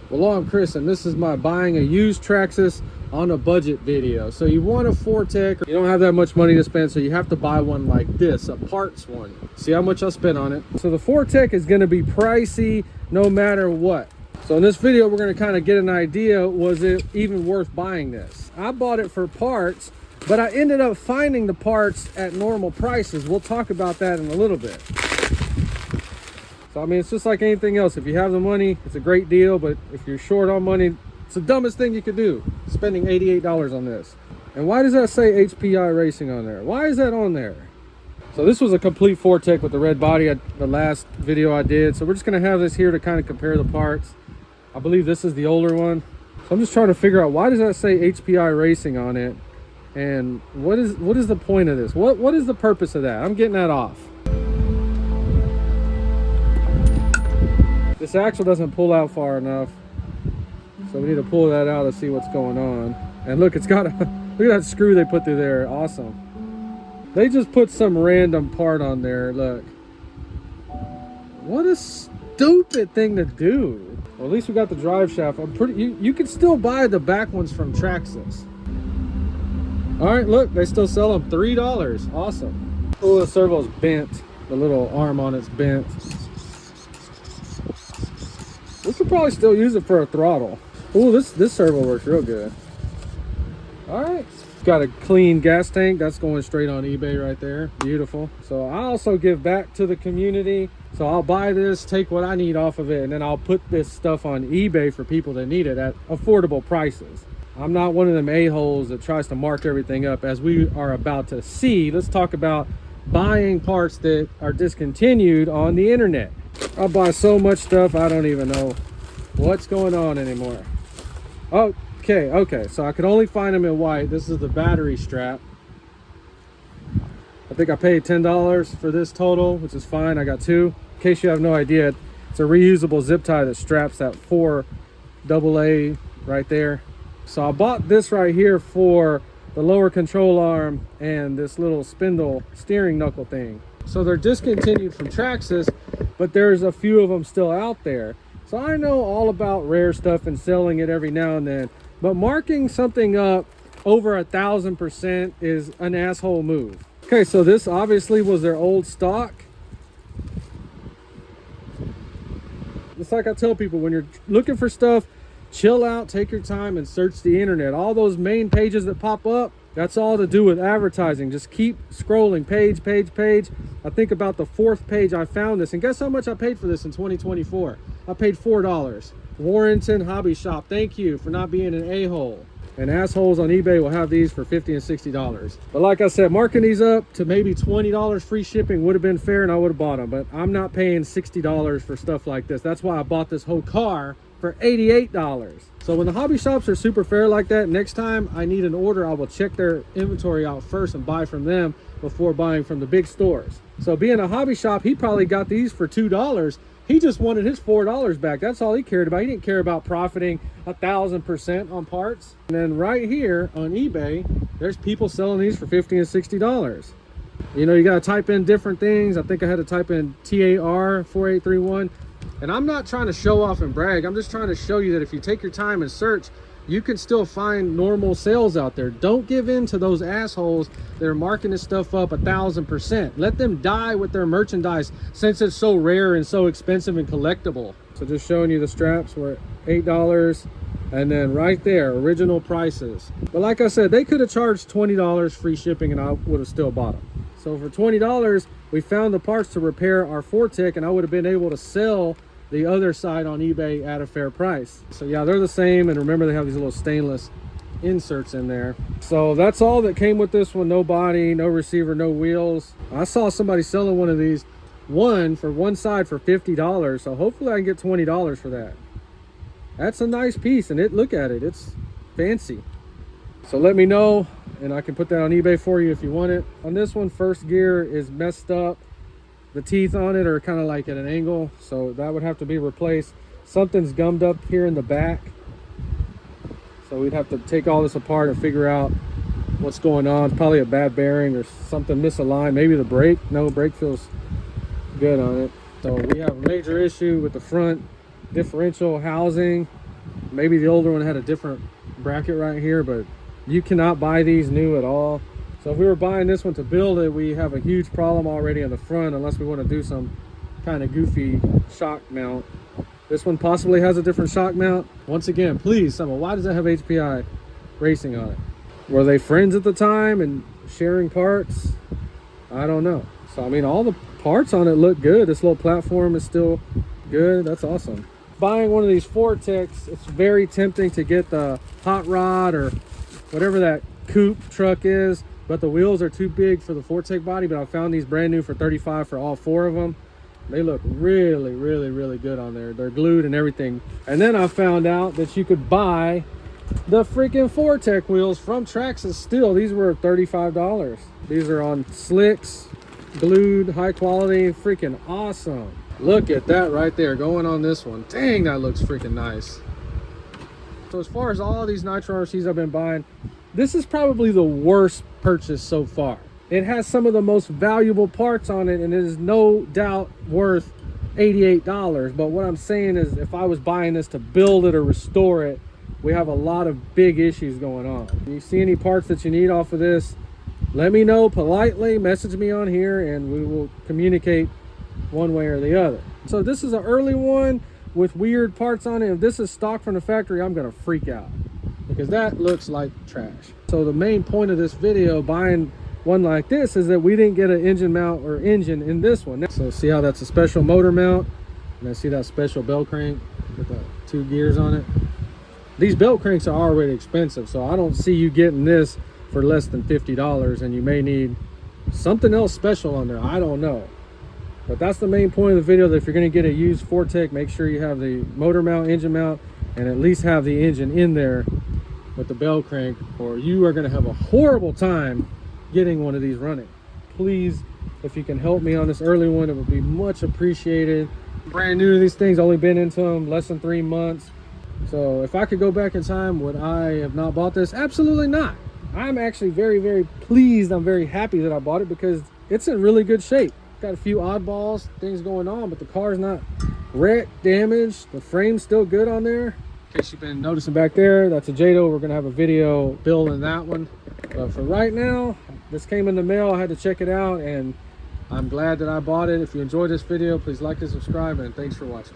Well, I'm Chris, and this is my buying a used TRAXXAS on a budget video. So you want a Fortec, you don't have that much money to spend, so you have to buy one like this, a parts one. See how much I spent on it. So the Fortec is going to be pricey no matter what. So in this video, we're going to kind of get an idea, was it even worth buying this? I bought it for parts, but I ended up finding the parts at normal prices. We'll talk about that in a little bit. So, I mean, it's just like anything else. If you have the money, it's a great deal, but if you're short on money, it's the dumbest thing you could do, spending $88 on this. And why does that say HPI Racing on there? Why is that on there? So this was a complete Fortec with the red body, the last video I did. So we're just gonna have this here to kind of compare the parts. I believe this is the older one. So I'm just trying to figure out, why does that say HPI Racing on it? And what is the point of this? What is the purpose of that? I'm getting that off. This axle doesn't pull out far enough, so we need to pull that out to see what's going on. And look, it's got a look at that screw they put through there. Awesome. They just put some random part on there. Look, what a stupid thing to do. Well, at least we got the drive shaft. You can still buy the back ones from TRAXXAS. All right, look, they still sell them $3. Awesome. Oh, the servo's bent. The little arm on it's bent. We could probably still use it for a throttle. Oh, this servo works real good. All right, got a clean gas tank. That's going straight on eBay right there. Beautiful. So I also give back to the community. So I'll buy this, take what I need off of it, and then I'll put this stuff on eBay for people that need it at affordable prices. I'm not one of them a-holes that tries to mark everything up, as we are about to see. Let's talk about buying parts that are discontinued on the internet. I buy so much stuff, I don't even know what's going on anymore. Okay, so I could only find them in white. This is the battery strap. I think I paid $10 for this total, which is fine. I got two. In case you have no idea, it's a reusable zip tie that straps that 4 AA right there. So I bought this right here for the lower control arm and this little spindle steering knuckle thing. So they're discontinued from TRAXXAS, but there's a few of them still out there. So I know all about rare stuff and selling it every now and then, but marking something up over 1,000% is an asshole move. Okay, so this obviously was their old stock. It's like I tell people, when you're looking for stuff, chill out, take your time, and search the internet. All those main pages that pop up, that's all to do with advertising. Just keep scrolling, page. I think about the 4th page I found this, and guess how much I paid for this in 2024? I paid $4. Warrington Hobby Shop, thank you for not being an a-hole. And assholes on eBay will have these for $50 and $60. But like I said, marking these up to maybe $20 free shipping would have been fair, and I would have bought them. But I'm not paying $60 for stuff like this. That's why I bought this whole car for $88. So when the hobby shops are super fair like that, next time I need an order, I will check their inventory out first and buy from them before buying from the big stores. So being a hobby shop, he probably got these for $2. He just wanted his $4 back. That's all he cared about. He didn't care about profiting 1,000% on parts. And then right here on eBay, there's people selling these for $50 and $60. You know, you got to type in different things. I think I had to type in TAR 4831. And I'm not trying to show off and brag. I'm just trying to show you that if you take your time and search, you can still find normal sales out there. Don't give in to those assholes that are marking this stuff up 1,000%. Let them die with their merchandise, since it's so rare and so expensive and collectible. So just showing you the straps were $8. And then right there, original prices. But like I said, they could have charged $20 free shipping and I would have still bought them. So for $20, we found the parts to repair our Fortec, and I would have been able to sell the other side on eBay at a fair price. So yeah, they're the same, and remember they have these little stainless inserts in there. So that's all that came with this one. No body, no receiver, no wheels. I saw somebody selling one of these, for one side for $50, so hopefully I can get $20 for that. That's a nice piece, and look at it, it's fancy. So let me know, and I can put that on eBay for you if you want it. On this one, first gear is messed up. The teeth on it are kind of like at an angle, so that would have to be replaced. Something's gummed up here in the back, so we'd have to take all this apart and figure out what's going on. It's probably a bad bearing or something misaligned. Maybe the brake. No, brake feels good on it. So we have a major issue with the front differential housing. Maybe the older one had a different bracket right here, but you cannot buy these new at all. So if we were buying this one to build it, we have a huge problem already on the front, unless we want to do some kind of goofy shock mount. This one possibly has a different shock mount. Once again, please, someone, why does it have HPI Racing on it? Were they friends at the time and sharing parts? I don't know. So I mean, all the parts on it look good. This little platform is still good. That's awesome. Buying one of these Vortex, it's very tempting to get the hot rod or whatever that coupe truck is, but the wheels are too big for the Vortex body. But I found these brand new for $35 for all 4 of them. They look really, really, really good on there. They're glued and everything. And then I found out that you could buy the freaking Vortex wheels from TRAXXAS still. These were $35. These are on slicks, glued, high quality, freaking awesome. Look at that right there going on this one. Dang, that looks freaking nice. So as far as all these Nitro RCs I've been buying, this is probably the worst purchase so far. It has some of the most valuable parts on it, and it is no doubt worth $88. But what I'm saying is, if I was buying this to build it or restore it, we have a lot of big issues going on. If you see any parts that you need off of this, let me know politely, message me on here, and we will communicate one way or the other. So this is an early one with weird parts on it. If this is stock from the factory, I'm gonna freak out because that looks like trash. So the main point of this video, buying one like this, is that we didn't get an engine mount or engine in this one. So see how that's a special motor mount, and then see that special belt crank with the 2 gears on it. These belt cranks are already expensive, so I don't see you getting this for less than $50, and you may need something else special on there. I don't know. But that's the main point of the video, that if you're going to get a used Vortex, make sure you have the motor mount, engine mount, and at least have the engine in there with the belt crank, or you are going to have a horrible time getting one of these running. Please, if you can help me on this early one, it would be much appreciated. I'm brand new to these things, only been into them less than 3 months. So if I could go back in time, would I have not bought this? Absolutely not. I'm actually very, very pleased. I'm very happy that I bought it because it's in really good shape. Got a few oddballs, things going on, but the car's not wrecked, damaged. The frame's still good on there. In case you've been noticing back there, that's a JATO. We're gonna have a video building that one. But for right now, this came in the mail. I had to check it out, and I'm glad that I bought it. If you enjoyed this video, please like and subscribe, and thanks for watching.